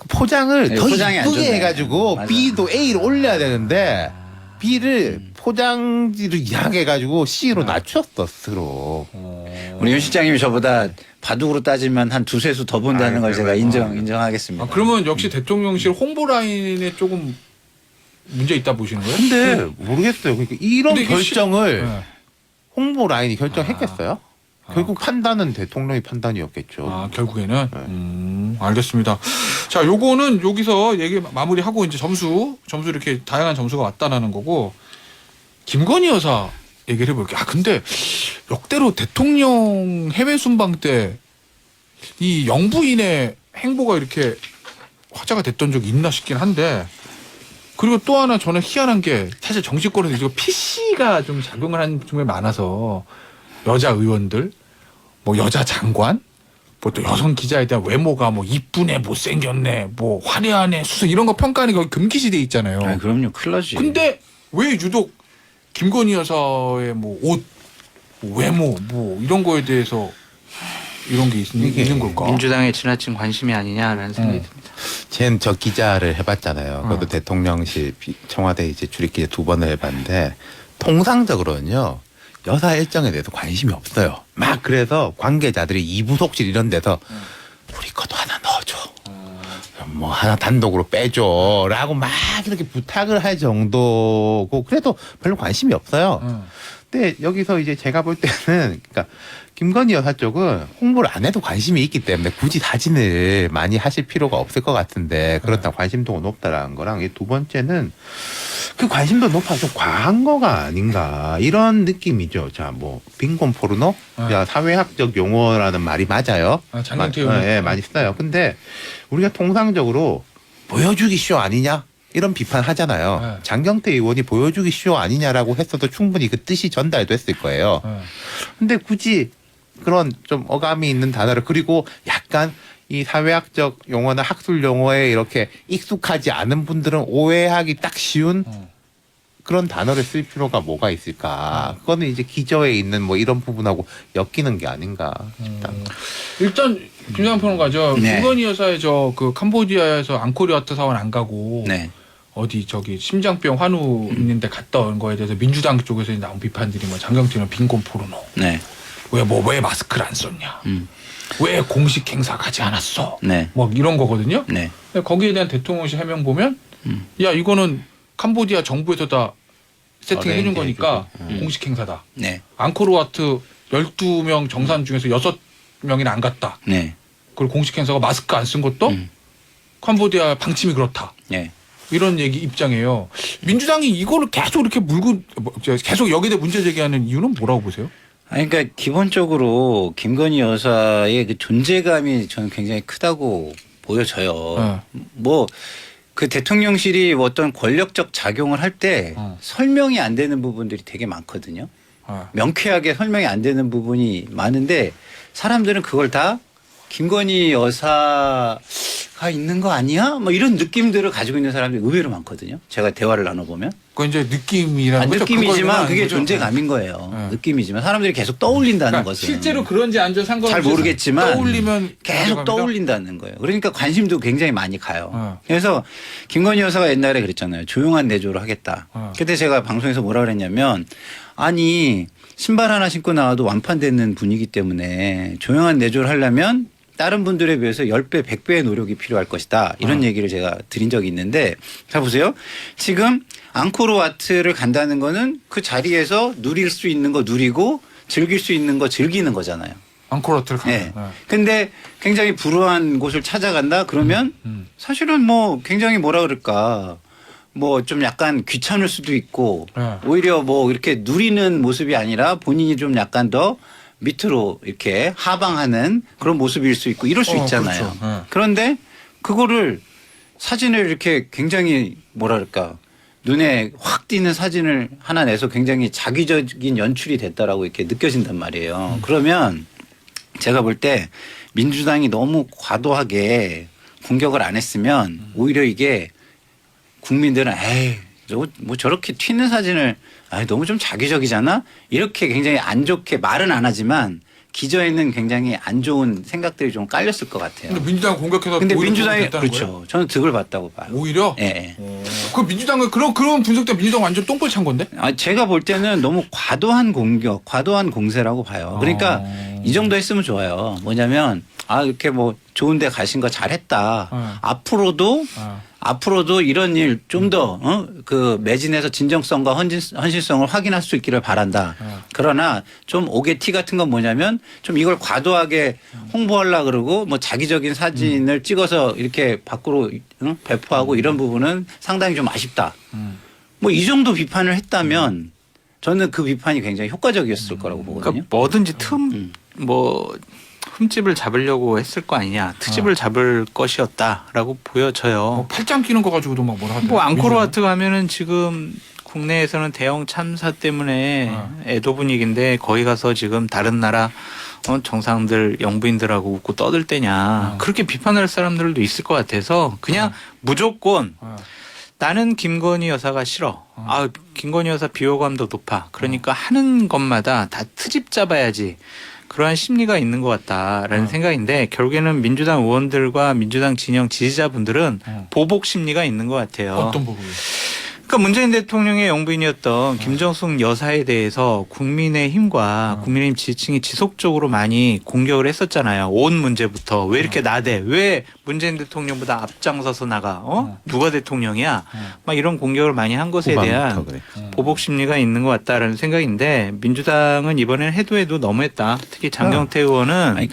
D: 포장을
E: 네,
D: 더
E: 포장이 안
D: 이쁘게
E: 좋네.
D: 해가지고
E: 맞아.
D: B도 A를 올려야 되는데 B를 포장지를 이상하게 해가지고 C로 낮췄어 스스로.
E: 우리 윤 실장님이 저보다 바둑으로 따지면 한 두세 수 더 본다는 걸 제가 인정하겠습니다.
A: 아, 그러면 역시 대통령실 홍보 라인에 조금 문제 있다 보시는 거예요?
D: 근데 모르겠어요. 그러니까 이런
A: 근데 이게
D: 결정을
A: 네.
D: 홍보 라인이 결정했겠어요? 결국 판단은 대통령의 판단이었겠죠.
A: 아, 결국에는
D: 네.
A: 알겠습니다. 자, 요거는 여기서 얘기 마무리하고 이제 점수 이렇게 다양한 점수가 왔다라는 거고 김건희 여사 얘기를 해볼게요. 아, 근데 역대로 대통령 해외 순방 때 이 영부인의 행보가 이렇게 화제가 됐던 적이 있나 싶긴 한데 그리고 또 하나 저는 희한한 게 사실 정치권에서 이거 PC가 좀 작용을 한 중에 많아서 여자 의원들 뭐 여자 장관 뭐 또 여성 기자에 대한 외모가 뭐 이쁘네 못생겼네 뭐 화려하네 수수 이런 거 평가하는 게 거기 금기시돼 있잖아요.
E: 아, 그럼요. 큰일 나지.
A: 근데 왜 유독 김건희 여사의 뭐 옷, 뭐 외모 뭐 이런 거에 대해서 이런 게 있는 걸까?
B: 민주당의 지나친 관심이 아니냐라는 생각이 듭니다.
D: 쟤는 저 기자를 해봤잖아요. 그것도
A: 어.
D: 대통령실 청와대 이제 출입기자 2번을 해봤는데 통상적으로는요 여사 일정에 대해서 관심이 없어요. 막 그래서 관계자들이 이부속실 이런 데서 우리 것도 하나 넣어줘. 뭐 하나 단독으로 빼줘라고 막 이렇게 부탁을 할 정도고 그래도 별로 관심이 없어요. 근데 여기서 이제 제가 볼 때는 그러니까 김건희 여사 쪽은 홍보를 안 해도 관심이 있기 때문에 굳이 사진을 많이 하실 필요가 없을 것 같은데 그렇다 관심도가 높다라는 거랑 이 두 번째는 그 관심도 높아 좀 과한 거가 아닌가 이런 느낌이죠. 자, 뭐 빈곤 포르노, 야, 사회학적 용어라는 말이 맞아요.
A: 아, 장경태 의원.
D: 예, 많이 써요. 근데 우리가 통상적으로 보여주기 쇼 아니냐? 이런 비판 하잖아요.
A: 네.
D: 장경태 의원이 보여주기 쇼 아니냐라고 했어도 충분히 그 뜻이 전달됐을 거예요. 근데 굳이 그런 좀 어감이 있는 단어를 그리고 약간 이 사회학적 용어나 학술 용어에 이렇게 익숙하지 않은 분들은 오해하기 딱 쉬운 그런 단어를 쓸 필요가 뭐가 있을까? 그거는 이제 기저에 있는 뭐 이런 부분하고 엮이는 게 아닌가 싶다.
A: 일단 김상현 평론가죠.
E: 네.
A: 김건희 여사의 저 그 캄보디아에서 앙코르와트 사원 안 가고
E: 네.
A: 어디 저기 심장병 환우 있는데 갔다 온 거에 대해서 민주당 쪽에서 나온 비판들이 뭐 장경태는 빈곤 포르노.
E: 네.
A: 왜 마스크를 안 썼냐? 왜 공식 행사 가지 않았어?
E: 네.
A: 뭐 이런 거거든요.
E: 네.
A: 근데 거기에 대한 대통령실 해명 보면 야 이거는 캄보디아 정부에서 다 세팅해 준 거니까 공식 행사다.
E: 네.
A: 앙코르와트 12명 정산 중에서 6명이나 안 갔다.
E: 네.
A: 그리고 공식 행사가 마스크 안 쓴 것도 캄보디아 방침이 그렇다.
E: 네.
A: 이런 얘기 입장이에요. 민주당이 이거를 계속 이렇게 계속 여기에 문제 제기하는 이유는 뭐라고 보세요?
E: 아니, 그러니까 기본적으로 김건희 여사의 그 존재감이 저는 굉장히 크다고 보여져요. 뭐 그 대통령실이 어떤 권력적 작용을 할 때 설명이 안 되는 부분들이 되게 많거든요. 명쾌하게 설명이 안 되는 부분이 많은데 사람들은 그걸 다 김건희 여사가 있는 거 아니야? 뭐 이런 느낌들을 가지고 있는 사람들이 의외로 많거든요. 제가 대화를 나눠보면.
A: 그건 이제 느낌이라는 거죠.
E: 느낌이지만 그게
A: 거죠.
E: 존재감인 거예요.
A: 네.
E: 느낌이지만 사람들이 계속 떠올린다는
A: 그러니까
E: 것은.
A: 실제로 그런지 안전 상관없이
E: 잘 모르겠지만
A: 떠올리면
E: 계속
A: 존재감이다?
E: 떠올린다는 거예요. 그러니까 관심도 굉장히 많이 가요.
A: 어.
E: 그래서 김건희 여사가 옛날에 그랬잖아요. 조용한 내조를 하겠다. 그때 제가 방송에서 뭐라 그랬냐면 아니 신발 하나 신고 나와도 완판되는 분위기 때문에 조용한 내조를 하려면 다른 분들에 비해서 10배, 100배의 노력이 필요할 것이다. 이런 얘기를 제가 드린 적이 있는데 자 보세요. 지금 앙코르와트를 간다는 거는 그 자리에서 누릴 수 있는 거 누리고 즐길 수 있는 거 즐기는 거잖아요.
A: 앙코르와트를 가면.
E: 네. 근데 굉장히 불우한 곳을 찾아간다 그러면 사실은 뭐 굉장히 뭐라 그럴까 뭐 좀 약간 귀찮을 수도 있고
A: 네.
E: 오히려 뭐 이렇게 누리는 모습이 아니라 본인이 좀 약간 더 밑으로 이렇게 하방하는 그런 모습일 수 있고 이럴 수 있잖아요.
A: 그렇죠. 네.
E: 그런데 그거를 사진을 이렇게 굉장히 뭐라 그럴까 눈에 확 띄는 사진을 하나 내서 굉장히 자기적인 연출이 됐다라고 이렇게 느껴진단 말이에요. 그러면 제가 볼 때 민주당이 너무 과도하게 공격을 안 했으면 오히려 이게 국민들은 에이 뭐 저렇게 튀는 사진을 너무 좀 자기적이잖아 이렇게 굉장히 안 좋게 말은 안 하지만 기저에는 굉장히 안 좋은 생각들이 좀 깔렸을 것 같아요.
A: 근데 민주당 공격해서
E: 근데
A: 오히려
E: 민주당이
A: 됐다는
E: 그렇죠.
A: 거예요?
E: 저는 득을 봤다고 봐요.
A: 오히려?
E: 예.
A: 그 민주당은 그런 분석 때문에 민주당 완전 똥볼 찬 건데?
E: 제가 볼 때는 너무 과도한 공격, 과도한 공세라고 봐요. 그러니까 이 정도 했으면 좋아요. 뭐냐면 이렇게 뭐 좋은데 가신 거 잘했다. 앞으로도 이런 일 좀 더 그 매진해서 진정성과 헌신성을 확인할 수 있기를 바란다. 그러나 좀 오게티 같은 건 뭐냐면 좀 이걸 과도하게 홍보하려 그러고 뭐 자기적인 사진을 찍어서 이렇게 밖으로 배포하고 이런 부분은 상당히 좀 아쉽다. 뭐 이 정도 비판을 했다면 저는 그 비판이 굉장히 효과적이었을 거라고 보거든요.
B: 그러니까 뭐든지 뭐 흠집을 잡으려고 했을 거 아니냐. 트집을 잡을 것이었다라고 보여져요.
A: 팔짱 끼는 거 가지고도 막 뭐라 하더라고요.
B: 뭐 앙코르와트 가면은 지금 국내에서는 대형 참사 때문에 애도 분위기인데 거기 가서 지금 다른 나라 정상들 영부인들하고 웃고 떠들 때냐. 그렇게 비판할 사람들도 있을 것 같아서 그냥 무조건 나는 김건희 여사가 싫어. 김건희 여사 비호감도 높아. 그러니까 하는 것마다 다 트집 잡아야지. 그러한 심리가 있는 것 같다라는 생각인데 결국에는 민주당 의원들과 민주당 진영 지지자분들은 보복 심리가 있는 것 같아요.
A: 어떤 부분이?
B: 그러니까 문재인 대통령의 영부인이었던 김정숙 여사에 대해서 국민의힘과 국민의힘 지지층이 지속적으로 많이 공격을 했었잖아요. 온 문제부터 왜 이렇게 나대? 왜 문재인 대통령보다 앞장서서 나가? 누가 대통령이야? 막 이런 공격을 많이 한 것에 대한 보복 심리가 있는 것 같다라는 생각인데 민주당은 이번엔 해도 너무했다. 특히 장경태 의원은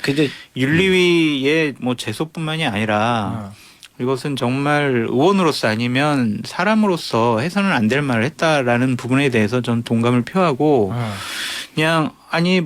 B: 윤리위의 뭐 제소뿐만이 아니라 이것은 정말 의원으로서 아니면 사람으로서 해서는 안 될 말을 했다라는 부분에 대해서 전 동감을 표하고 그냥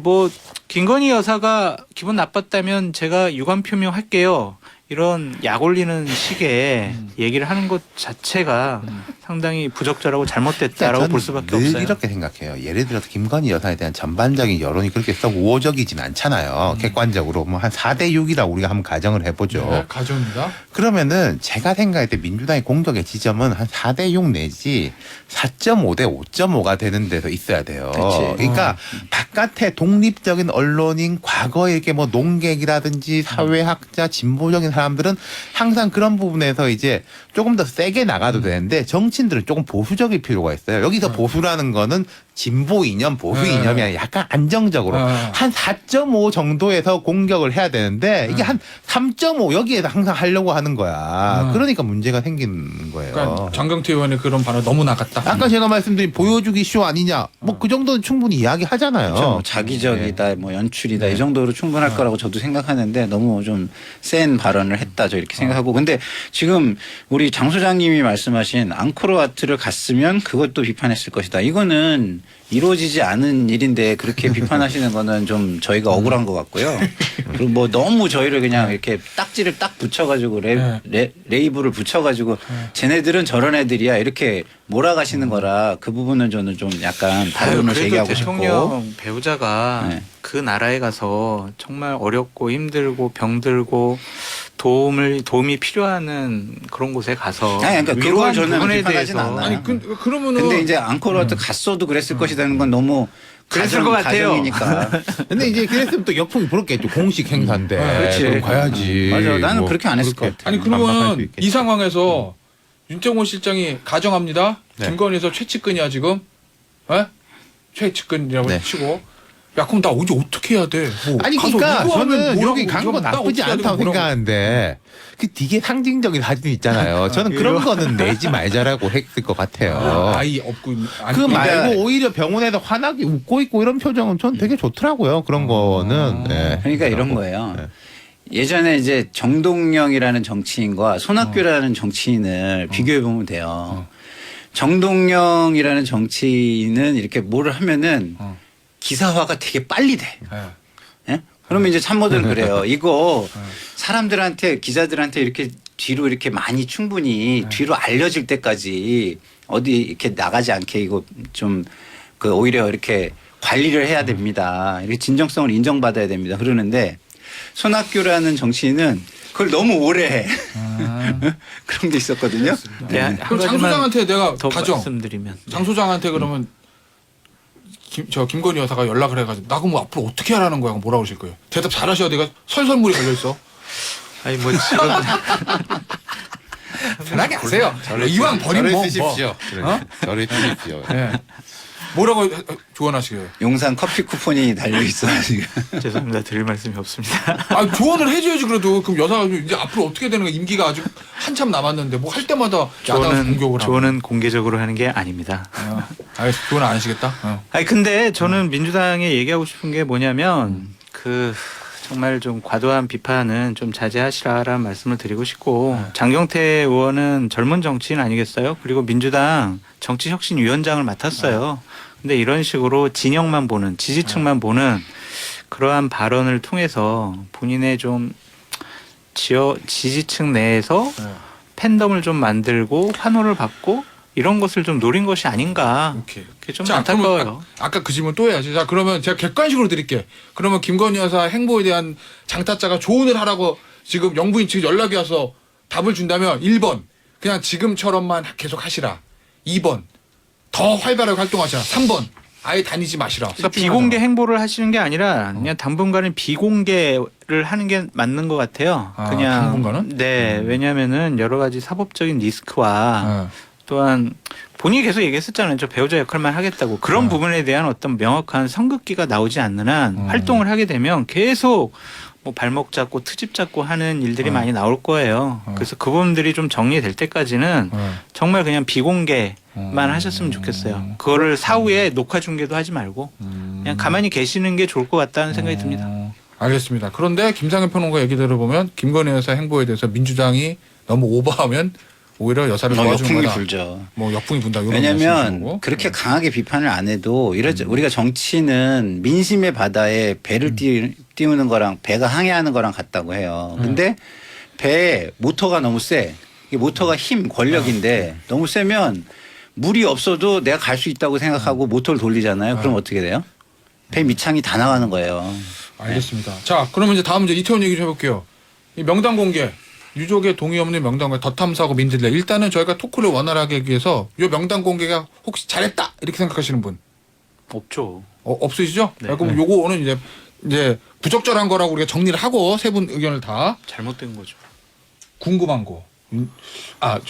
B: 뭐 김건희 여사가 기분 나빴다면 제가 유감 표명할게요. 이런 약 올리는 식의 얘기를 하는 것 자체가 상당히 부적절하고 잘못됐다라고 볼 수밖에
D: 늘
B: 없어요.
D: 이렇게 생각해요. 예를 들어서 김건희 여사에 대한 전반적인 여론이 그렇게 썩 우호적이진 않잖아요. 객관적으로 뭐 한 4대 6이라고 우리가 한번 가정을 해보죠.
A: 네, 가정입니다.
D: 그러면은 제가 생각할 때 민주당의 공격의 지점은 한 4대 6 내지 4.5 대 5.5가 되는 데서 있어야 돼요. 그러니까 바깥에 독립적인 언론인 과거에 이렇게 뭐 농객이라든지 사회학자 진보적인 사람들은 항상 그런 부분에서 이제 조금 더 세게 나가도 되는데 정치인들은 조금 보수적일 필요가 있어요. 여기서 보수라는 거는 진보 이념, 보수 이념이 아니라 약간 안정적으로 한 4.5 정도에서 공격을 해야 되는데 이게 한 3.5 여기에서 항상 하려고 하는 거야. 그러니까 문제가 생기는 거예요.
A: 그러니까 장경태 의원의 그런 발언 너무 나갔다.
D: 아까 제가 말씀드린 보여주기 쇼 아니냐. 뭐 그 정도는 충분히 이야기하잖아요.
E: 그렇죠. 자기적이다, 뭐 연출이다 이 정도로 충분할 거라고 저도 생각하는데 너무 좀 센 발언을 했다 저 이렇게 생각하고 근데 지금 우리 장 소장님이 말씀하신 앙코르와트를 갔으면 그것도 비판했을 것이다. 이거는 이루어지지 않은 일인데 그렇게 비판하시는 거는 좀 저희가 억울한 것 같고요. 그리고 뭐 너무 저희를 그냥 이렇게 딱지를 딱 붙여가지고 레이블을 붙여가지고 쟤네들은 저런 애들이야 이렇게 몰아가시는 거라 그 부분은 저는 좀 약간 반론을 제기하고 싶고.
B: 대통령 배우자가 그 나라에 가서 정말 어렵고 힘들고 병들고 도움이 필요한 그런 곳에 가서
E: 그러니까 그걸 저는
B: 부분에
E: 비판하진
B: 대해서
E: 않아요.
A: 그러면은
E: 근데 이제 앙코르와트 갔어도 그랬을 것이라는 건 너무
B: 그랬을 것 같아요.
E: 가정이니까.
D: 근데 이제 그랬으면 또 역풍이 불었겠죠. 공식 행사인데.
E: 그렇지.
D: 그럼 가야지.
E: 맞아. 나는
D: 뭐
E: 그렇게 안 했을 것
D: 그렇게
E: 같아.
A: 아니
D: 반박할 수
A: 그러면
D: 있겠죠.
A: 이 상황에서 윤정호 실장이 가정합니다.
D: 네.
A: 김건희에서 최측근이야 지금. 최측근이라고
D: 네.
A: 치고. 야 그럼 나 어제 어떻게 해야 돼? 뭐
D: 아니
A: 가서
D: 그러니까
A: 누구 하면
D: 저는
A: 뭐라고
D: 여기 간 거
A: 그러면 나
D: 나쁘지
A: 어떻게 해야
D: 않다고
A: 되고 뭐라고.
D: 생각하는데 그 되게 상징적인 사진 있잖아요. 저는 그런 거는 내지 말자라고 했을 것 같아요.
A: 아이 없고
D: 그 말고 오히려 병원에서 환하게 웃고 있고 이런 표정은 전 되게 좋더라고요. 그런 거는. 네.
E: 그러니까 이런 거예요. 예전에 이제 정동영이라는 정치인과 손학규라는 정치인을 비교해 보면 돼요. 정동영이라는 정치인은 이렇게 뭘 하면은 기사화가 되게 빨리 돼. 예? 그러면 이제 참모들은 그래요. 이거 사람들한테 기자들한테 이렇게 뒤로 이렇게 많이 충분히 뒤로 알려질 때까지 어디 이렇게 나가지 않게 이거 좀 그 오히려 이렇게 관리를 해야 됩니다. 이렇게 진정성을 인정받아야 됩니다. 그러는데 손학규라는 정치인은 그걸 너무 오래 해. 그런 게 있었거든요.
B: 네, 한
A: 그럼 장
B: 가지만
A: 소장한테 내가
B: 더
A: 가정
B: 말씀드리면
A: 장 소장한테 그러면 김건희 여사가 연락을 해가지고 나 그럼 앞으로 어떻게 하라는 거야? 뭐라고 그러실 거예요? 대답 잘하셔야 내가 설설물이 걸려 있어.
B: 아니 뭐 지금
A: 편하게 하세요. 이왕 버리면 뭐,
D: 쓰십시오.
A: 어?
D: 저를 쓰십시오.
A: 네. 뭐라고 조언하시게요?
E: 용산 커피 쿠폰이 달려 있어 지금.
B: 죄송합니다. 드릴 말씀이 없습니다.
A: 아 조언을 해줘야지 그래도. 그럼 여사가 이제 앞으로 어떻게 되는 거야? 임기가 아직 한참 남았는데 뭐 할 때마다 야당 공격을 하고.
B: 조언은 공개적으로 하는 게 아닙니다.
A: 알겠어. 조언 안 하시겠다.
B: 아니 근데 저는 민주당에 얘기하고 싶은 게 뭐냐면 그 정말 좀 과도한 비판은 좀 자제하시라라는 말씀을 드리고 싶고 장경태 의원은 젊은 정치인 아니겠어요? 그리고 민주당 정치혁신위원장을 맡았어요. 근데 이런 식으로 진영만 보는 지지층만 보는 그러한 발언을 통해서 본인의 좀 지지층 내에서 팬덤을 좀 만들고 환호를 받고 이런 것을 좀 노린 것이 아닌가.
A: 오케이.
B: 그게 좀
A: 자,
B: 안타까워요.
A: 그러면 아까 그 질문 또 해야지. 자, 그러면 제가 객관식으로 드릴게. 그러면 김건희 여사 행보에 대한 장타자가 조언을 하라고 지금 영부인 측 연락이 와서 답을 준다면 1번 그냥 지금처럼만 계속 하시라. 2번 더 활발하게 활동하시라. 3번 아예 다니지 마시라.
B: 그러니까 비공개 행보를 하시는 게 아니라 그냥 당분간은 비공개를 하는 게 맞는 것 같아요.
A: 아,
B: 그냥
A: 당분간은?
B: 네, 왜냐하면은 여러 가지 사법적인 리스크와 또한 본인이 계속 얘기했었잖아요. 저 배우자 역할만 하겠다고. 그런 부분에 대한 어떤 명확한 선긋기가 나오지 않는 한 활동을 하게 되면 계속 뭐 발목 잡고 트집 잡고 하는 일들이 많이 나올 거예요. 그래서 그 부분들이 좀 정리될 때까지는 정말 그냥 비공개만 하셨으면 좋겠어요. 그거를 사후에 녹화 중계도 하지 말고 그냥 가만히 계시는 게 좋을 것 같다는 생각이 듭니다.
A: 알겠습니다. 그런데 김상현 평론가 얘기 들어보면 김건희 여사 행보에 대해서 민주당이 너무 오버하면 오히려 여사를 도와주는
E: 역풍이
A: 거다.
E: 불죠.
A: 뭐 역풍이 분다. 이런
E: 왜냐하면
A: 말씀이시고.
E: 그렇게 강하게 비판을 안 해도 우리가 정치는 민심의 바다에 배를 띄우는 거랑 배가 항해하는 거랑 같다고 해요. 근데 배에 모터가 너무 세. 이게 모터가 힘, 권력인데 너무 세면 물이 없어도 내가 갈 수 있다고 생각하고 모터를 돌리잖아요. 그럼 어떻게 돼요? 배 밑창이 다 나가는 거예요.
A: 알겠습니다. 자, 그러면 이제 다음 문제 이태원 얘기 좀 해볼게요. 이 명단 공개. 유족의 동의 없는 명단 공개 더 탐사하고 민들레. 일단은 저희가 토크를 원활하게 하기 위해서 이 명단 공개가 혹시 잘했다 이렇게 생각하시는 분
B: 없죠.
A: 없으시죠?
B: 네.
A: 그럼 요거는 이제 부적절한 거라고 우리가 정리를 하고 세 분 의견을 다
B: 잘못된 거죠.
A: 궁금한 거.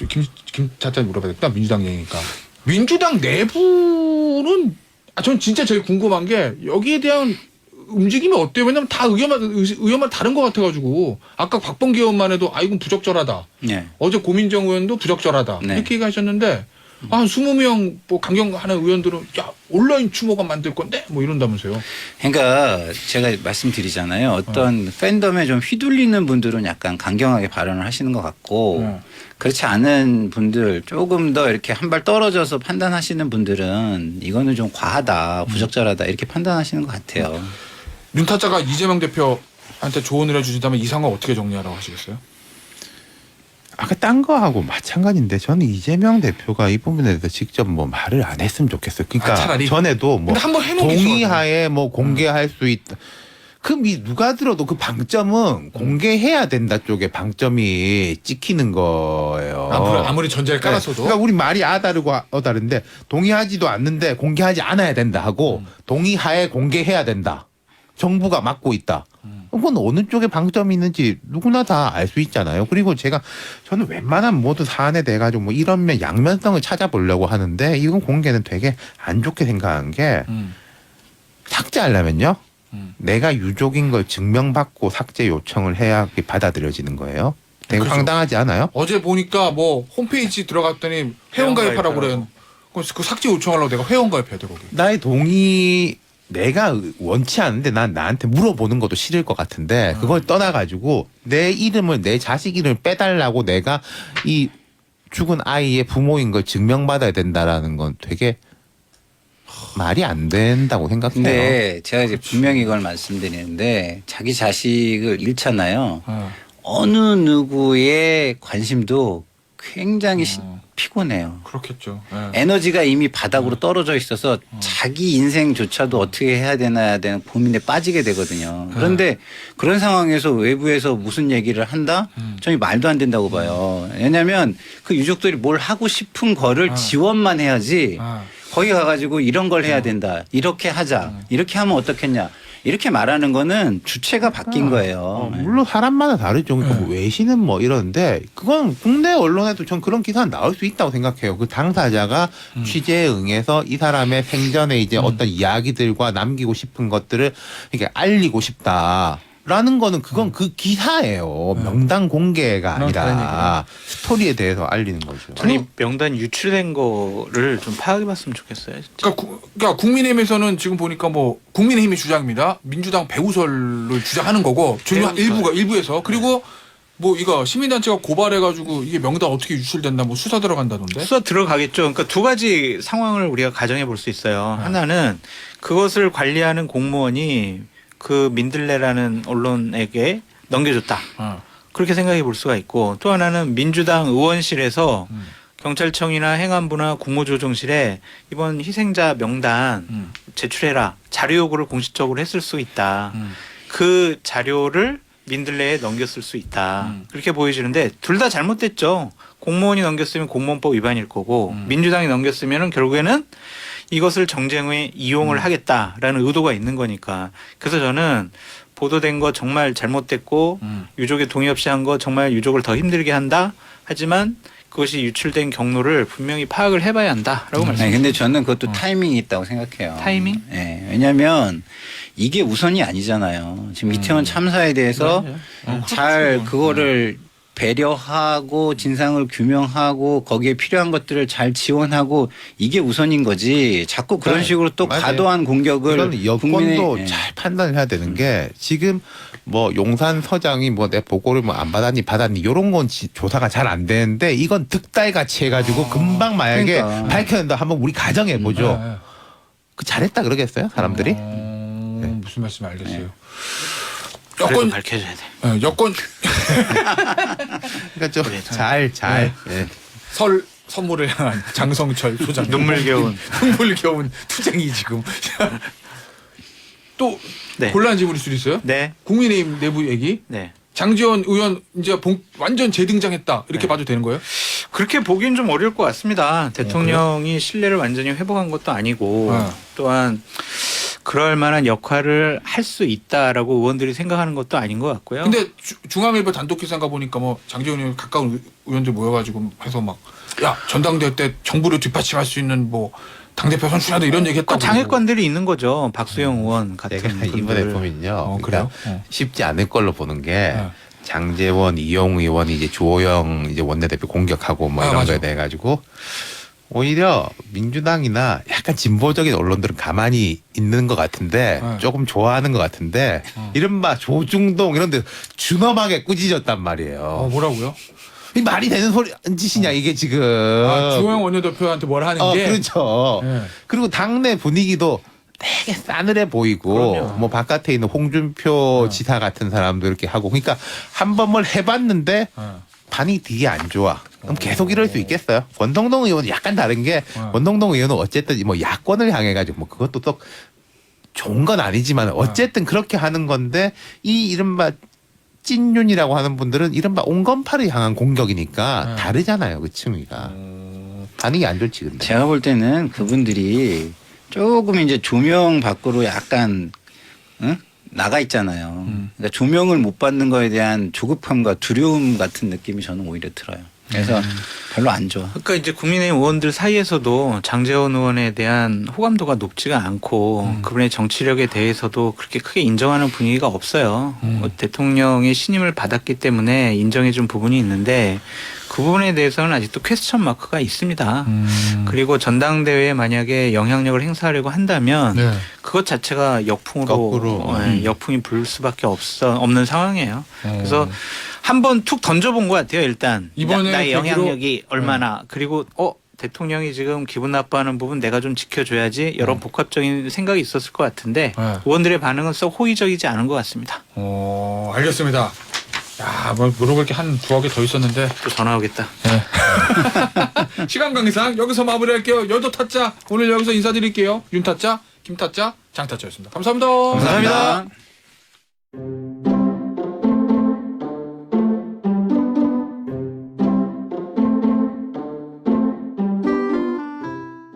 A: 김 차장 물어봐야겠다. 민주당 얘기니까. 민주당 내부는 전 진짜 제일 궁금한 게 여기에 대한 움직임이 어때요? 왜냐면 다 의견만 다른 것 같아가지고 아까 박범계 의원만 해도 이건 부적절하다.
E: 네.
A: 어제 고민정 의원도 부적절하다.
E: 네.
A: 이렇게 얘기하셨는데 한 20명 뭐 강경하는 의원들은 야 온라인 추모관 만들 건데 뭐 이런다면서요.
E: 그러니까 제가 말씀드리잖아요. 어떤 팬덤에 좀 휘둘리는 분들은 약간 강경하게 발언을 하시는 것 같고 그렇지 않은 분들 조금 더 이렇게 한 발 떨어져서 판단하시는 분들은 이거는 좀 과하다, 부적절하다 이렇게 판단하시는 것 같아요.
A: 윤타자가 이재명 대표한테 조언을 해주신다면 이 상황 어떻게 정리하라고 하시겠어요?
D: 아까 딴 거하고 마찬가지인데 저는 이재명 대표가 이 부분에 대해서 직접 뭐 말을 안 했으면 좋겠어요. 그러니까
A: 차라리?
D: 전에도 뭐
A: 근데 한번 해놓은 게
D: 동의하에 뭐 공개할 수 있다. 누가 들어도 그 방점은 공개해야 된다 쪽에 방점이 찍히는 거예요.
A: 아무리 전제를 깔았어도.
D: 그러니까 우리 말이 다르고 다른데 동의하지도 않는데 공개하지 않아야 된다 하고 동의하에 공개해야 된다. 정부가 막고 있다. 그건 어느 쪽에 방점이 있는지 누구나 다 알 수 있잖아요. 그리고 저는 웬만한 모든 사안에 대해 가지고 뭐 이런 양면성을 찾아보려고 하는데 이건 공개는 되게 안 좋게 생각한 게 삭제하려면요. 내가 유족인 걸 증명받고 삭제 요청을 해야 받아들여지는 거예요. 되게
A: 그렇죠.
D: 황당하지 않아요?
A: 어제 보니까 뭐 홈페이지 들어갔더니 회원가입하라고 그래요. 그 삭제 요청하려고 내가 회원가입해야 돼 거기.
D: 나의 내가 원치 않은데 나한테 물어보는 것도 싫을 것 같은데 그걸 떠나가지고 내 이름을 내 자식 이름을 빼달라고 내가 이 죽은 아이의 부모인 걸 증명받아야 된다라는 건 되게 말이 안 된다고 생각해요.
E: 근데 제가 이제 분명히 이걸 말씀드리는데 자기 자식을 잃잖아요. 어느 누구의 관심도 굉장히 피곤해요.
A: 그렇겠죠. 예.
E: 에너지가 이미 바닥으로 떨어져 있어서 자기 인생조차도 어떻게 해야 되나 되는 고민에 빠지게 되거든요. 그런데 그런 상황에서 외부에서 무슨 얘기를 한다? 저는 말도 안 된다고 봐요. 왜냐하면 그 유족들이 뭘 하고 싶은 거를 지원만 해야지 거기 가가지고 이런 걸 해야 된다. 이렇게 하자. 이렇게 하면 어떻겠냐. 이렇게 말하는 거는 주체가 바뀐 거예요.
D: 물론 사람마다 다르죠. 그러니까 뭐 외신은 뭐 이러는데 그건 국내 언론에도 전 그런 기사는 나올 수 있다고 생각해요. 그 당사자가 취재에 응해서 이 사람의 생전에 이제 어떤 이야기들과 남기고 싶은 것들을 이렇게 알리고 싶다. 라는 거는 그건 그 기사예요. 명단 공개가 아니라 스토리에 대해서 알리는 거죠.
B: 아니 명단 유출된 거를 좀 파악해봤으면 좋겠어요. 진짜.
A: 그러니까 국민의힘에서는 지금 보니까 뭐 국민의힘이 주장입니다. 민주당 배우설을 주장하는 거고 중요한 일부에서 그리고 뭐 이거 시민단체가 고발해가지고 이게 명단 어떻게 유출된다 뭐 수사 들어간다던데.
B: 수사 들어가겠죠. 그러니까 두 가지 상황을 우리가 가정해 볼 수 있어요. 하나는 그것을 관리하는 공무원이 그 민들레라는 언론에게 넘겨줬다. 그렇게 생각해 볼 수가 있고 또 하나는 민주당 의원실에서 경찰청이나 행안부나 국무조정실에 이번 희생자 명단 제출해라. 자료 요구를 공식적으로 했을 수 있다. 그 자료를 민들레에 넘겼을 수 있다. 그렇게 보여지는데 둘 다 잘못됐죠. 공무원이 넘겼으면 공무원법 위반일 거고 민주당이 넘겼으면 결국에는 이것을 정쟁에 이용을 하겠다라는 의도가 있는 거니까. 그래서 저는 보도된 거 정말 잘못됐고 유족의 동의 없이 한 거 정말 유족을 더 힘들게 한다. 하지만 그것이 유출된 경로를 분명히 파악을 해봐야 한다라고 말씀드립니다.
E: 근데 저는 그것도 타이밍이 있다고 생각해요.
B: 타이밍?
E: 네, 왜냐하면 이게 우선이 아니잖아요. 지금 이태원 참사에 대해서 잘 그거를 배려하고 진상을 규명하고 거기에 필요한 것들을 잘 지원하고 이게 우선인 거지. 자꾸 그런
D: 네.
E: 식으로 또
D: 맞아요.
E: 과도한 공격을
D: 그건 여권도 잘 판단을 해야 되는 게 지금 뭐 용산 서장이 뭐 내 보고를 뭐 안 받았니 받았니 이런 건 조사가 잘 안 되는데 이건 득달 같이 해가지고 금방 만약에
E: 그러니까.
D: 밝혀낸다 한번 우리 가정해 보죠.
A: 네.
D: 그 잘했다 그러겠어요 사람들이?
A: 무슨 말씀인지 알겠어요.
B: 그래도
A: 여권
B: 밝혀줘야 돼.
A: 여권
D: 그러니까 좀
B: 그래,
D: 잘. 예.
A: 설 선물을 향한 장성철 소장
B: 눈물겨운.
A: 눈물겨운 투쟁이 지금 또
B: 네.
A: 곤란한 질문일 수도 있어요.
B: 네.
A: 국민의힘 내부 얘기.
B: 네.
A: 장지원 의원 이제 완전 재등장했다 이렇게 봐도 되는 거예요?
B: 그렇게 보기엔 좀 어려울 것 같습니다. 대통령이 신뢰를 완전히 회복한 것도 아니고 또한 그럴 만한 역할을 할 수 있다라고 의원들이 생각하는 것도 아닌 것 같고요.
A: 근데 중앙일보 단독 기사인가 보니까 뭐 장지원 의원 가까운 의원들 모여가지고 해서 막 야 전당대회 때 정부를 뒷받침할 수 있는 뭐 당대표 선출한다 이런 얘기했다고.
B: 장애권들이 있는 거죠. 박수영 의원 같은
D: 제가
B: 분들.
D: 이번에 보면요.
A: 그래요?
D: 그러니까 쉽지 않을 걸로 보는 게 장제원, 이용 의원이 이제 주호영 이제 원내대표 공격하고 뭐 이런
A: 맞아.
D: 거에 대해 가지고 오히려 민주당이나 약간 진보적인 언론들은 가만히 있는 것 같은데 조금 좋아하는 것 같은데 이른바 조중동 이런 데 준엄하게 꾸짖었단 말이에요.
A: 뭐라고요?
D: 이 말이 되는 짓이냐 이게 지금.
A: 주호영 원내대표한테 뭘 하는 게.
D: 그렇죠.
A: 네.
D: 그리고 당내 분위기도 되게 싸늘해 보이고
A: 그럼요.
D: 뭐 바깥에 있는 홍준표 지사 같은 사람도 이렇게 하고 그러니까 한 번을 해봤는데 반응이 되게 안 좋아. 그럼 계속 이럴 수 있겠어요? 권성동 의원은 약간 다른 게 권성동 의원은 어쨌든 뭐 야권을 향해 가지고 뭐 그것도 또 좋은 건 아니지만 어쨌든 그렇게 하는 건데 이 이른바 찐윤이라고 하는 분들은 이른바 온건파를 향한 공격이니까 다르잖아요. 그 층위가. 반응이 안 좋지 근데.
E: 제가 볼 때는 그분들이 조금 이제 조명 밖으로 약간 나가 있잖아요. 그러니까 조명을 못 받는 거에 대한 조급함과 두려움 같은 느낌이 저는 오히려 들어요. 그래서 별로 안 좋아.
B: 그러니까 이제 국민의힘 의원들 사이에서도 장제원 의원에 대한 호감도가 높지가 않고 그분의 정치력에 대해서도 그렇게 크게 인정하는 분위기가 없어요. 대통령의 신임을 받았기 때문에 인정해준 부분이 있는데 그 부분에 대해서는 아직도 퀘스천 마크가 있습니다. 그리고 전당대회에 만약에 영향력을 행사하려고 한다면
A: 네.
B: 그것 자체가 역풍으로 역풍이 불 수밖에 없는 상황이에요. 그래서 한번 툭 던져본 것 같아요. 일단
A: 이번에
B: 나의
A: 계기로-
B: 영향력이 얼마나 그리고 대통령이 지금 기분 나빠하는 부분 내가 좀 지켜줘야지 여러 복합적인 생각이 있었을 것 같은데 의원들의 반응은 썩 호의적이지 않은 것 같습니다.
A: 알겠습니다. 야, 뭐 물어볼 게 한 두어 개 더 있었는데
B: 또 전화 오겠다.
A: 시간 관계상 여기서 마무리할게요. 여도 타짜 오늘 여기서 인사드릴게요. 윤 타짜, 김 타짜, 장 타짜였습니다. 감사합니다.
E: 감사합니다.